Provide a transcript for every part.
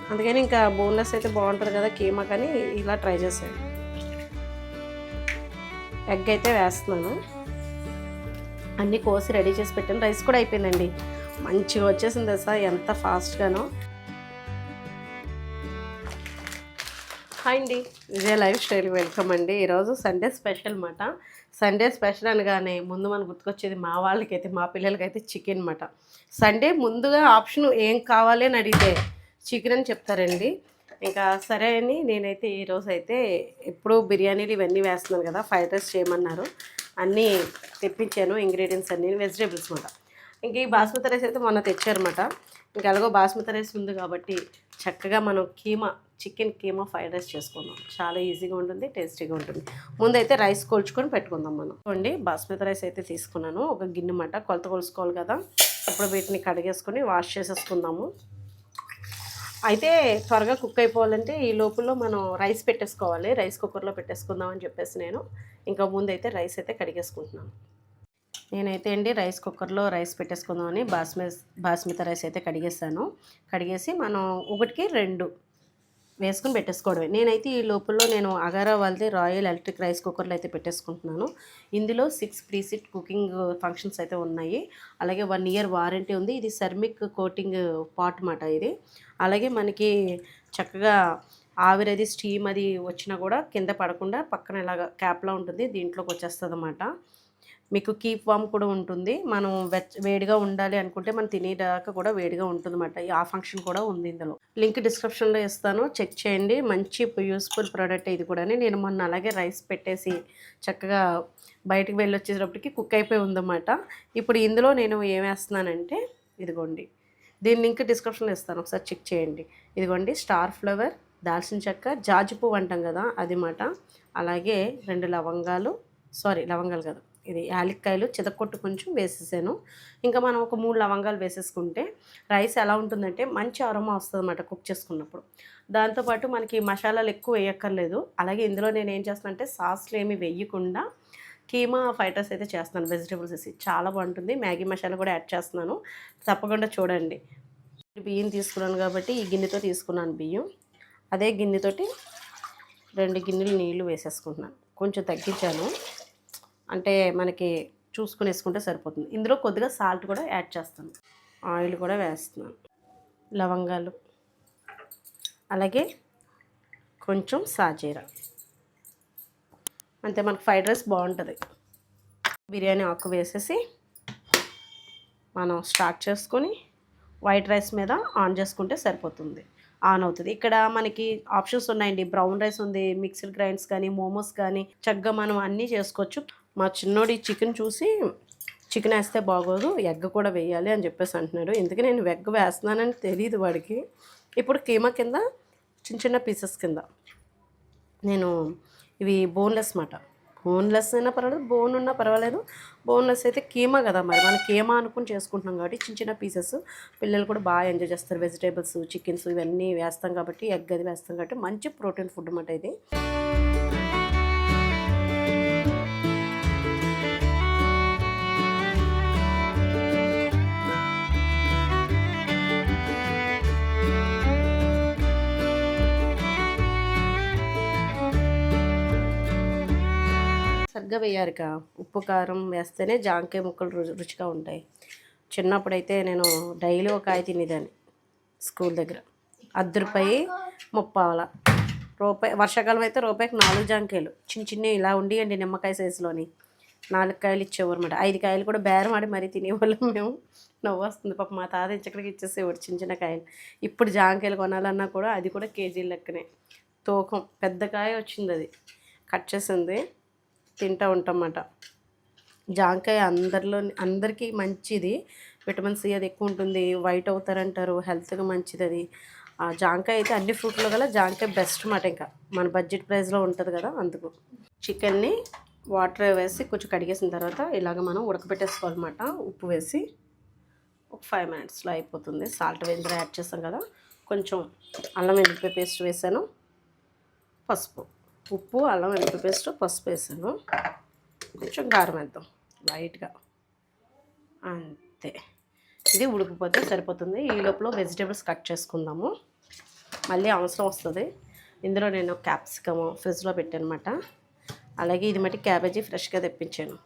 అందుకని ఇంకా బోన్లెస్ అయితే బాగుంటుంది కదా కీమా, కానీ ఇలా ట్రై చేశాను. ఎగ్ అయితే వేస్తున్నాను. అన్నీ కోసి రెడీ చేసి పెట్టాను. రైస్ కూడా అయిపోయిందండి, మంచిగా వచ్చేసింది తెలుసా, ఎంత ఫాస్ట్గానో. హాయ్ అండి, విజయ లైఫ్ స్టైల్ వెల్కమ్ అండి. ఈరోజు సండే స్పెషల్ అన్నమాట. సండే స్పెషల్ అనగానే ముందు మనం గుర్తుకొచ్చేది మా వాళ్ళకైతే, మా పిల్లలకైతే చికెన్ అన్నమాట. సండే ముందుగా ఆప్షన్ ఏం కావాలి అని అడిగితే చికెన్ అని చెప్తారండి. ఇంకా సరే అని నేనైతే ఈరోజు అయితే ఎప్పుడు బిర్యానీలు ఇవన్నీ వేస్తున్నాను కదా, ఫ్రైడ్ రైస్ చేయమన్నారు, అన్నీ తెప్పించాను. ఇంగ్రీడియంట్స్ అన్నీ వెజిటేబుల్స్ అన్నమాట. ఇంక ఈ బాస్మతి రైస్ అయితే మొన్న తెచ్చారన్నమాట. ఇంకా ఎలాగో బాస్మతి రైస్ ఉంది కాబట్టి చక్కగా మనం చికెన్ కీమా ఫ్రైడ్ రైస్ చేసుకుందాం. చాలా ఈజీగా ఉంటుంది, టేస్టీగా ఉంటుంది. ముందైతే రైస్ కొలుచుకొని పెట్టుకుందాం మనం. చూడండి, బాస్మతి రైస్ అయితే తీసుకున్నాను, ఒక గిన్నె మాట. కొలత కొలుసుకోవాలి కదా. ఇప్పుడు వీటిని కడిగేసుకొని వాష్ చేసేసుకుందాము. అయితే త్వరగా కుక్ అయిపోవాలంటే ఈ లోపల మనం రైస్ పెట్టేసుకోవాలి. రైస్ కుక్కర్లో పెట్టేసుకుందాం అని చెప్పేసి నేను ఇంకా ముందైతే రైస్ అయితే కడిగేసుకుంటున్నాను. నేనైతే అండి రైస్ కుక్కర్లో రైస్ పెట్టేసుకుందామని బాస్మతి రైస్ అయితే కడిగేసి మనం 1కి 2 వేసుకుని పెట్టేసుకోవడమే. నేనైతే ఈ లోపల నేను అగారా వాళ్ళది రాయల్ ఎలక్ట్రిక్ రైస్ కుక్కర్లో అయితే పెట్టేసుకుంటున్నాను. ఇందులో 6 ప్రీసీట్ కుకింగ్ ఫంక్షన్స్ అయితే ఉన్నాయి. అలాగే 1 ఇయర్ వారంటీ ఉంది. ఇది సెర్మిక్ కోటింగ్ పాట్ మాట ఇది. అలాగే మనకి చక్కగా ఆవిరది స్టీమ్ అది వచ్చినా కూడా కింద పడకుండా పక్కన ఇలాగ క్యాప్లా ఉంటుంది, దీంట్లోకి వచ్చేస్తుంది అన్నమాట. మీకు కీప్ వామ్ కూడా ఉంటుంది. మనం వేడిగా ఉండాలి అనుకుంటే మనం తినేదాకా కూడా వేడిగా ఉంటుందన్నమాట. ఆ ఫంక్షన్ కూడా ఉంది ఇందులో. లింక్ డిస్క్రిప్షన్లో ఇస్తాను, చెక్ చేయండి. మంచి యూస్ఫుల్ ప్రోడక్ట్ ఇది కూడా. నేను మొన్న అలాగే రైస్ పెట్టేసి చక్కగా బయటికి వెళ్ళి వచ్చేటప్పటికి కుక్ అయిపోయి ఉందన్నమాట. ఇప్పుడు ఇందులో నేను ఏం వేస్తున్నానంటే ఇదిగోండి, దీని లింక్ డిస్క్రిప్షన్లో ఇస్తాను, ఒకసారి చెక్ చేయండి. ఇదిగోండి, స్టార్ ఫ్లవర్, దాల్చిన చెక్క, జాజి పువ్వు అంటాం కదా అది మాట. అలాగే 2 లవంగాలు కాదు, ఇది యాలక్కాయలు చితక్కొట్టు కొంచెం వేసేసాను. ఇంకా మనం ఒక 3 లవంగాలు వేసేసుకుంటే రైస్ ఎలా ఉంటుందంటే మంచి అరోమా వస్తుంది అన్నమాట కుక్ చేసుకున్నప్పుడు. దాంతోపాటు మనకి మసాలాలు ఎక్కువ వేయక్కర్లేదు. అలాగే ఇందులో నేను ఏం చేస్తానంటే సాస్లు ఏమి వేయకుండా కీమా ఫ్రైడ్ రైస్ అయితే చేస్తున్నాను, వెజిటేబుల్స్ వేసి. చాలా బాగుంటుంది. మ్యాగీ మసాలా కూడా యాడ్ చేస్తున్నాను, తప్పకుండా చూడండి. బియ్యం తీసుకున్నాను కాబట్టి ఈ గిన్నెతో తీసుకున్నాను బియ్యం. అదే గిన్నెతోటి 2 గిన్నెలు నీళ్ళు వేసేసుకుంటున్నాను. కొంచెం తగ్గించాను, అంటే మనకి చూసుకుని వేసుకుంటే సరిపోతుంది. ఇందులో కొద్దిగా సాల్ట్ కూడా యాడ్ చేస్తాను. ఆయిల్ కూడా వేస్తున్నాను, లవంగాలు, అలాగే కొంచెం సాజీరా. అంతే, మనకు ఫ్రైడ్ రైస్ బాగుంటుంది. బిర్యానీ ఆకు వేసేసి మనం స్టార్ట్ చేసుకొని వైట్ రైస్ మీద ఆన్ చేసుకుంటే సరిపోతుంది, ఆన్ అవుతుంది. ఇక్కడ మనకి ఆప్షన్స్ ఉన్నాయండి. బ్రౌన్ రైస్ ఉంది, మిక్స్డ్ గ్రైండ్స్ కానీ, మోమోస్ కానీ, చక్కగా మనం అన్నీ చేసుకోవచ్చు. మా చిన్నోడి చికెన్ చూసి చికెన్ వేస్తే బాగోదు, ఎగ్ కూడా వేయాలి అని చెప్పేసి అంటున్నాడు. ఎందుకు నేను ఎగ్ వేస్తున్నానని తెలియదు వాడికి. ఇప్పుడు కీమా కింద చిన్న పీసెస్ కింద నేను ఇవి బోన్లెస్ మాట. బోన్లెస్ అయినా పర్వాలేదు, బోన్ ఉన్నా పర్వాలేదు. బోన్లెస్ అయితే కీమా కదా, మరి మనం కీమా అనుకుని చేసుకుంటున్నాం కాబట్టి చిన్న పీసెస్ పిల్లలు కూడా బాగా ఎంజాయ్ చేస్తారు. వెజిటేబుల్స్, చికెన్స్ ఇవన్నీ వేస్తాం కాబట్టి, ఎగ్ అది వేస్తాం కాబట్టి మంచి ప్రోటీన్ ఫుడ్ అన్నమాట ఇది. సరిగ్గా వేయాలిక, ఉప్పు కారం వేస్తేనే జాంకాయ ముక్కలు రుచిగా ఉంటాయి. చిన్నప్పుడైతే నేను డైలీ ఒక కాయ తినేదాన్ని స్కూల్ దగ్గర. ₹10 రూపాయి. వర్షాకాలం అయితే రూపాయికి 4 జాంకాయలు చిన్న ఇలా ఉండియండి, నిమ్మకాయ సైజులోని 4 కాయలు ఇచ్చేవారు అన్నమాట. 5 కాయలు కూడా బేరం ఆడి మరీ తినేవాళ్ళం మేము. నవ్వు వస్తుంది పాప, మా తాత ఇంచక్కడికి ఇచ్చేసేవాడు చిన్న కాయలు. ఇప్పుడు జాంకాయలు కొనాలన్నా కూడా అది కూడా కేజీల లెక్కనే, తూకం. పెద్ద కాయ వచ్చింది, అది కట్ చేసింది తింటూ ఉంటామన్నమాట. జాంకాయ అందరికీ మంచిది, విటమిన్ సి అది ఎక్కువ ఉంటుంది, వైట్ అవుతారంటారు, హెల్త్గా మంచిది అది. జాంకాయ అయితే అన్ని ఫ్రూట్లో గల జాంకాయ బెస్ట్ అన్నమాట. ఇంకా మన బడ్జెట్ ప్రైస్లో ఉంటుంది కదా, అందుకు. చికెన్ని వాటర్ వేసి కొంచెం కడిగేసిన తర్వాత ఇలాగ మనం ఉడకబెట్టేసుకోవాలన్నమాట. ఉప్పు వేసి ఒక 5 మినిట్స్లో అయిపోతుంది. సాల్ట్ వేంద్ర యాడ్ చేస్తాం కదా, కొంచెం అల్లం వెల్లుల్లి పేస్ట్ వేసాను, పసుపు, ఉప్పు, అల్లం వెల్లుల్లి పేస్ట్, పసుపు వేసాను, కొంచెం కారం వేద్దాం లైట్గా, అంతే. ఇది ఉడికిపోతే సరిపోతుంది. ఈ లోపల వెజిటేబుల్స్ కట్ చేసుకుందాము. మళ్ళీ అవసరం వస్తుంది. ఇందులో నేను క్యాప్సికమ్ ఫ్రిడ్జ్లో పెట్టానమాట. అలాగే ఇది మట్టి క్యాబేజీ ఫ్రెష్గా తెప్పించాను.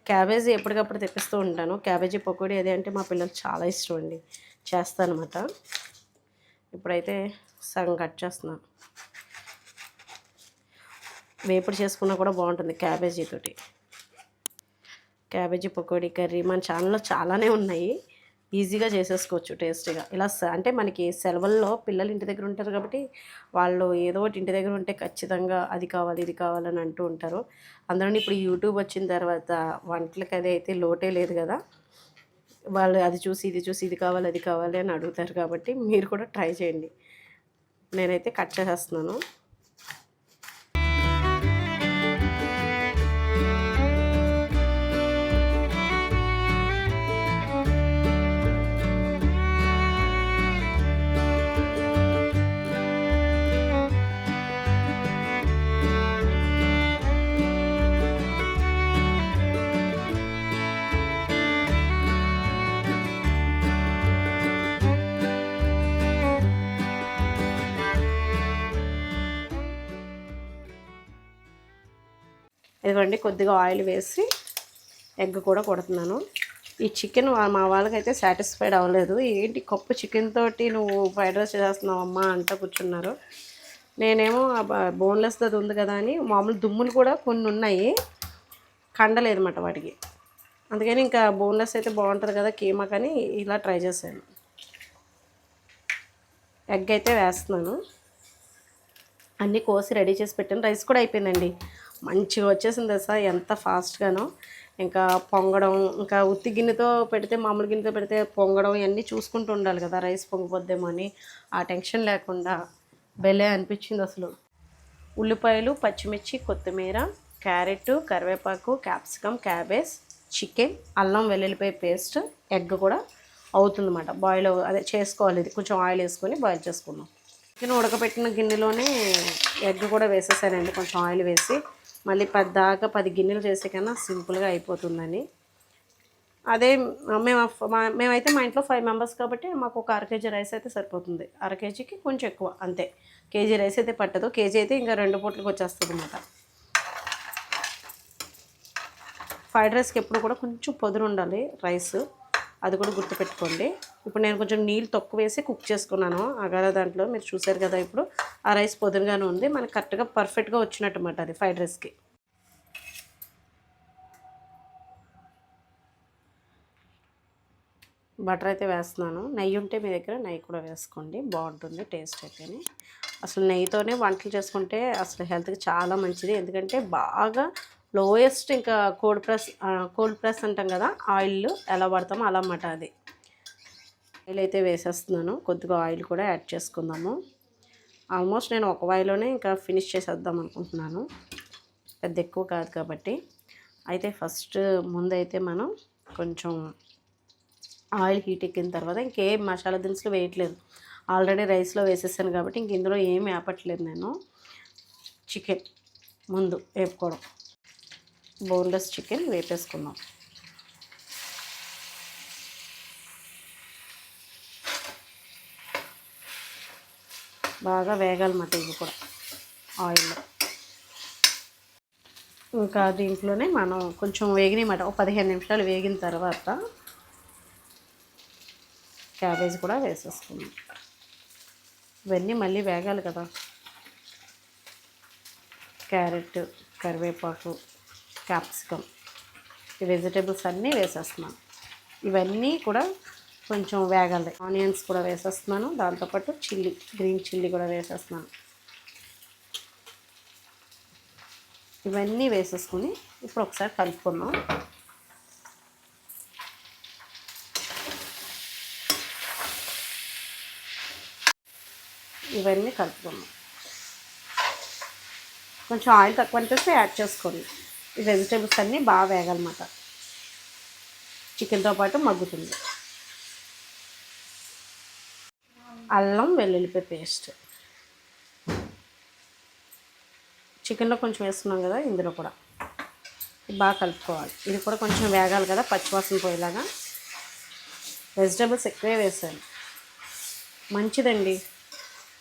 క్యాబేజీ ఎప్పటికప్పుడు తెప్పిస్తూ ఉంటాను. క్యాబేజీ పకోడీ అది అంటే మా పిల్లలు చాలా ఇష్టం అండి, చేస్తానమాట. ఇప్పుడైతే సగం కట్ చేస్తున్నాను. వేపుడు చేసుకున్నా కూడా బాగుంటుంది క్యాబేజీతోటి. క్యాబేజీ పకోడీ కర్రీ మన ఛానల్లో చాలానే ఉన్నాయి, ఈజీగా చేసేసుకోవచ్చు టేస్టీగా. ఇలా అంటే మనకి సెలవుల్లో పిల్లలు ఇంటి దగ్గర ఉంటారు కాబట్టి వాళ్ళు ఏదో ఒకటి ఇంటి దగ్గర ఉంటే ఖచ్చితంగా అది కావాలి ఇది కావాలని అంటూ ఉంటారు. అందులోని ఇప్పుడు యూట్యూబ్ వచ్చిన తర్వాత వంటలకి అది అయితే లోటే లేదు కదా. వాళ్ళు అది చూసి ఇది చూసి ఇది కావాలి అది కావాలి అని అడుగుతారు కాబట్టి మీరు కూడా ట్రై చేయండి. నేనైతే కట్ చేసేస్తున్నాను. ఇదిగోండి కొద్దిగా ఆయిల్ వేసి ఎగ్ కూడా కొడుతున్నాను. ఈ చికెన్ మా వాళ్ళకైతే సాటిస్ఫైడ్ అవ్వలేదు. ఏంటి కప్పు చికెన్ తోటి నువ్వు ఫ్రైడ్ రైస్ చేస్తున్నావు అమ్మా అంటూ కూర్చున్నారు. నేనేమో బోన్లెస్ అది ఉంది కదా అని మామూలు దుమ్ములు కూడా కొన్ని ఉన్నాయి, కండలేదన్నమాట వాటికి. అందుకని ఇంకా బోన్లెస్ అయితే బాగుంటుంది కదా కీమా, కానీ ఇలా ట్రై చేశాను. ఎగ్ అయితే వేస్తున్నాను. అన్నీ కోసి రెడీ చేసి పెట్టాను. రైస్ కూడా అయిపోయిందండి, మంచిగా వచ్చేసింది తెలుసా, ఎంత ఫాస్ట్గానో. ఇంకా పొంగడం, ఇంకా ఉత్తి గిన్నెతో పెడితే మామూలు గిన్నెతో పెడితే పొంగడం ఇవన్నీ చూసుకుంటూ ఉండాలి కదా, రైస్ పొంగిపోద్దేమో అని. ఆ టెన్షన్ లేకుండా భలే అనిపించింది అసలు. ఉల్లిపాయలు, పచ్చిమిర్చి, కొత్తిమీర, క్యారెట్, కరివేపాకు, క్యాప్సికమ్, క్యాబేజ్, చికెన్, అల్లం వెల్లుల్లిపాయ పేస్ట్, ఎగ్ కూడా అవుతుందన్నమాట. బాయిల్ అదే చేసుకోవాలి. ఇది కొంచెం ఆయిల్ వేసుకొని బాయిల్ చేసుకున్నాం. చికెన్ ఉడకబెట్టిన గిన్నెలోనే ఎగ్ కూడా వేసేసానండి, కొంచెం ఆయిల్ వేసి. మళ్ళీ 10 గిన్నెలు చేసే కన్నా సింపుల్గా అయిపోతుందని. అదే మేమైతే మా ఇంట్లో 5 మెంబర్స్ కాబట్టి మాకు ఒక అర కేజీ రైస్ అయితే సరిపోతుంది. అర కేజీకి కొంచెం ఎక్కువ అంతే, కేజీ రైస్ అయితే పట్టదు. కేజీ అయితే ఇంకా 2 పూటలకు వచ్చేస్తుంది అన్నమాట. ఫ్రైడ్ రైస్కి ఎప్పుడు కూడా కొంచెం పొదురు ఉండాలి రైస్, అది కూడా గుర్తుపెట్టుకోండి. ఇప్పుడు నేను కొంచెం నీళ్ళు తక్కువ వేసి కుక్ చేసుకున్నాను అగార దాంట్లో, మీరు చూసారు కదా. ఇప్పుడు ఆ రైస్ పొదురుగానే ఉంది, మనకి కరెక్ట్గా పర్ఫెక్ట్గా వచ్చినట్టు అన్నమాట అది ఫ్రైడ్ రైస్కి. బటర్ అయితే వేస్తున్నాను. నెయ్యి ఉంటే మీ దగ్గర నెయ్యి కూడా వేసుకోండి, బాగుంటుంది టేస్ట్ అయితేనే. అసలు నెయ్యితోనే వంటలు చేసుకుంటే అసలు హెల్త్కి చాలా మంచిది. ఎందుకంటే బాగా లోయెస్ట్ ఇంకా కోల్డ్ ప్రెస్ అంటాం కదా, ఆయిల్ ఎలా పడతామో అలా అన్నమాట అది. ఆయిల్ అయితే వేసేస్తున్నాను, కొద్దిగా ఆయిల్ కూడా యాడ్ చేసుకుందాము. ఆల్మోస్ట్ నేను ఒక వాయిలోనే ఇంకా ఫినిష్ చేసేద్దాం అనుకుంటున్నాను, పెద్ద ఎక్కువ కాదు కాబట్టి. అయితే ఫస్ట్ ముందైతే మనం కొంచెం ఆయిల్ హీట్ ఎక్కిన తర్వాత ఇంకేం మసాలా దినుసులు వేయట్లేదు, ఆల్రెడీ రైస్లో వేసేసాను కాబట్టి ఇంక ఇందులో ఏం వేపట్లేదు నేను. చికెన్ ముందు వేపుకోవడం, బోన్లెస్ చికెన్ వేపేసుకుందాం. బాగా వేగాలన్నమాట ఇవి కూడా ఆయిల్లో. ఇంకా దీంట్లోనే మనం కొంచెం వేగినమాట, ఒక 15 నిమిషాలు వేగిన తర్వాత క్యాబేజ్ కూడా వేసేసుకున్నాం. ఇవన్నీ మళ్ళీ వేగాలి కదా. క్యారెట్, కరివేపాకు, క్యాప్సికమ్, ఈ వెజిటేబుల్స్ అన్నీ వేసేస్తున్నాను. ఇవన్నీ కూడా కొంచెం వేగాలి. ఆనియన్స్ కూడా వేసేస్తున్నాను, దాంతోపాటు గ్రీన్ చిల్లీ కూడా వేసేస్తున్నాను. ఇవన్నీ వేసేసుకుని ఇప్పుడు ఒకసారి కలుపుకుందాం. ఇవన్నీ కలుపుకుందాం. కొంచెం ఆయిల్ తక్కువ అనిపిస్తే యాడ్ చేసుకోండి. ఈ వెజిటేబుల్స్ అన్నీ బాగా వేగాలన్నమాట, చికెన్తో పాటు మగ్గుతుంది. అల్లం వెల్లుల్లిపాయ పేస్ట్ చికెన్లో కొంచెం వేస్తున్నాం కదా, ఇందులో కూడా బాగా కలుపుకోవాలి. ఇది కూడా కొంచెం వేగాలి కదా, పచ్చివాసన పోయేలాగా. వెజిటేబుల్స్ ఎక్కువే వేసాను, మంచిదండి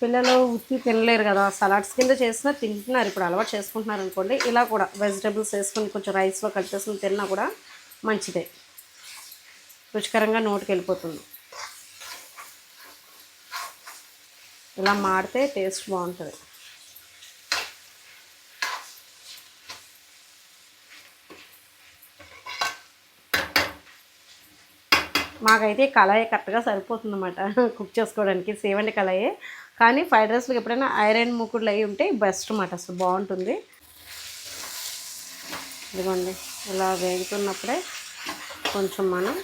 పిల్లలు ఉత్తి తినలేరు కదా, సలాడ్స్ కింద చేసినా తింటున్నారు, ఇప్పుడు అలవాటు చేసుకుంటున్నారు అనుకోండి. ఇలా కూడా వెజిటేబుల్స్ వేసుకొని కొంచెం రైస్లో కలిపేసుకొని తిన్నా కూడా మంచిదే, రుచికరంగా నోటికి వెళ్ళిపోతుంది. ఇలా మాడితే టేస్ట్ బాగుంటుంది. మాకైతే కళాయి కరెక్ట్గా సరిపోతుంది అన్నమాట కుక్ చేసుకోవడానికి, సేవండి కళాయి. కానీ ఫ్రైడ్ రైస్కి ఎప్పుడైనా ఐరన్ మూకుడులు అవి ఉంటే బెస్ట్ అన్నమాట, అసలు బాగుంటుంది. ఇదిగోండి ఇలా వేగుతున్నప్పుడే కొంచెం మనం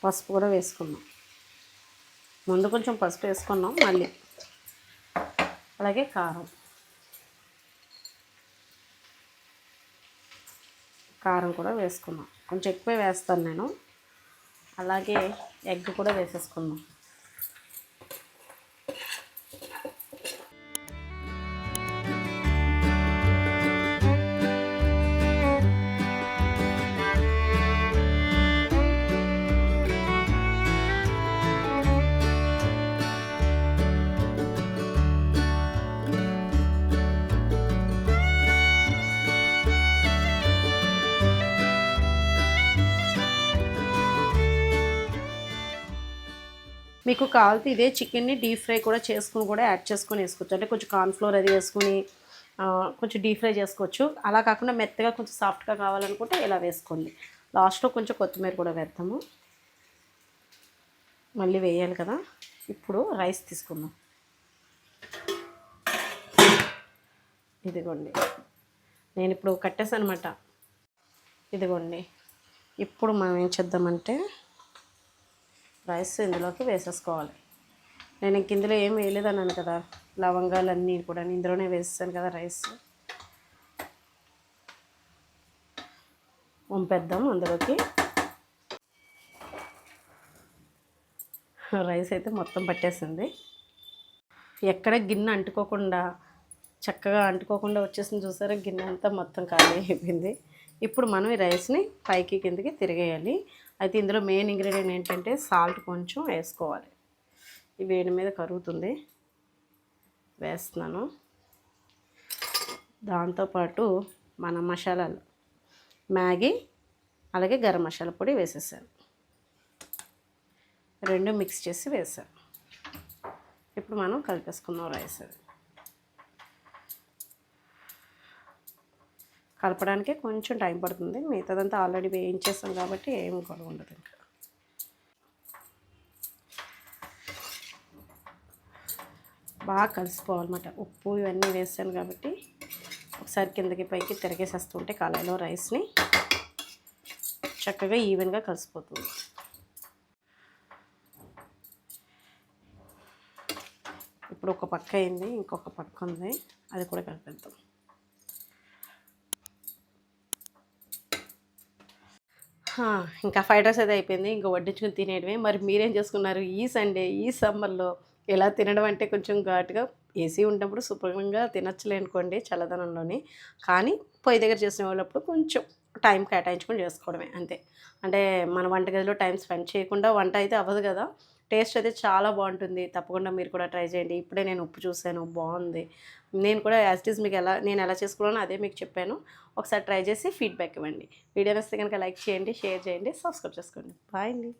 పసుపు కూడా వేసుకున్నాం. ముందు కొంచెం పసుపు వేసుకున్నాం, మళ్ళీ అలాగే కారం కూడా వేసుకున్నాం. కొంచెం ఎక్కువే వేస్తాను నేను. అలాగే ఎగ్ కూడా వేసేసుకున్నాం. మీకు కావాలితే ఇదే చికెన్ని డీప్ ఫ్రై కూడా చేసుకుని కూడా యాడ్ చేసుకొని వేసుకోవచ్చు. అంటే కొంచెం కార్న్ఫ్లోర్ అది వేసుకుని కొంచెం డీప్ ఫ్రై చేసుకోవచ్చు. అలా కాకుండా మెత్తగా కొంచెం సాఫ్ట్గా కావాలనుకుంటే ఇలా వేసుకోండి. లాస్ట్లో కొంచెం కొత్తిమీర కూడా వేద్దాము, మళ్ళీ వేయాలి కదా. ఇప్పుడు రైస్ తీసుకుందాం. ఇదిగోండి నేను ఇప్పుడు కట్టేసాను అనమాట. ఇదిగోండి ఇప్పుడు మనం ఏం చేద్దామంటే రైస్ ఇందులోకి వేసేసుకోవాలి. నేను ఇంక ఇందులో ఏం వేయలేదన్నాను కదా, లవంగాలన్నీ కూడా ఇందులోనే వేసేసాను కదా. రైస్ వంపేద్దాం అందులోకి. రైస్ అయితే మొత్తం పట్టేసింది, ఎక్కడ గిన్నె అంటుకోకుండా చక్కగా అంటుకోకుండా వచ్చేసింది. చూసారా, గిన్నె అంతా మొత్తం ఖాళీ అయిపోయింది. ఇప్పుడు మనం ఈ రైస్ని పైకి కిందకి తిరిగేయాలి. అయితే ఇందులో మెయిన్ ఇంగ్రీడియంట్ ఏంటంటే సాల్ట్ కొంచెం వేసుకోవాలి. ఈ వేడి మీద కరుగుతుంది, వేస్తున్నాను. దాంతోపాటు మన మసాలాలు మ్యాగీ అలాగే గరం మసాలా పొడి వేసేసాను, రెండు మిక్స్ చేసి వేసాను. ఇప్పుడు మనం కలిపేసుకుందాం రైస్. కలపడానికి కొంచెం టైం పడుతుంది, మిగతాదంతా ఆల్రెడీ వేయించేస్తాం కాబట్టి ఏం గొడవ ఉండదు. ఇంకా బాగా కలిసిపోవాలన్నమాట. ఉప్పు ఇవన్నీ వేసాను కాబట్టి ఒకసారి కిందకి పైకి తిరిగేసేస్తుంటే కళాయిలో రైస్ని చక్కగా ఈవెన్గా కలిసిపోతుంది. ఇప్పుడు ఒక పక్క అయింది, ఇంకొక పక్క ఉంది, అది కూడా కలిపేద్దాం. ఇంకా ఫ్రైడ్ రైస్ అయితే అయిపోయింది, ఇంకా వడ్డించుకుని తినేయడమే. మరి మీరేం చేసుకున్నారు ఈ సండే ఈ సమ్మర్లో? ఎలా తినడం అంటే కొంచెం ఘాటుగా, ఏసీ ఉన్నప్పుడు శుభ్రంగా తినచ్చులే అనుకోండి చల్లదనంలోని. కానీ పొయ్యి దగ్గర చేసిన వాళ్ళప్పుడు కొంచెం టైం కేటాయించుకొని చేసుకోవడమే అంతే. అంటే మన వంటగదిలో టైం స్పెండ్ చేయకుండా వంట అయితే అవ్వదు కదా. టేస్ట్ అయితే చాలా బాగుంటుంది, తప్పకుండా మీరు కూడా ట్రై చేయండి. ఇప్పుడే నేను ఉప్పు చూశాను, బాగుంది. నేను కూడా యాజ్ ఇట్ ఈజ్ మీకు నేను ఎలా చేసుకున్నానో అదే మీకు చెప్పాను. ఒకసారి ట్రై చేసి ఫీడ్బ్యాక్ ఇవ్వండి. వీడియో నచ్చితే కనుక లైక్ చేయండి, షేర్ చేయండి, సబ్స్క్రైబ్ చేసుకోండి. బాయ్ అండి.